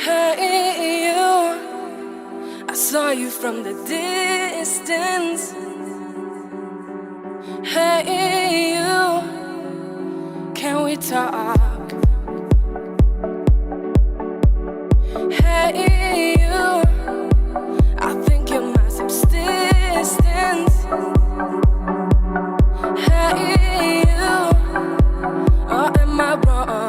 Hey you, I saw you from the distance. Hey you, can we talk? Hey you, I think you're my subsistence. Hey you, or am I wrong?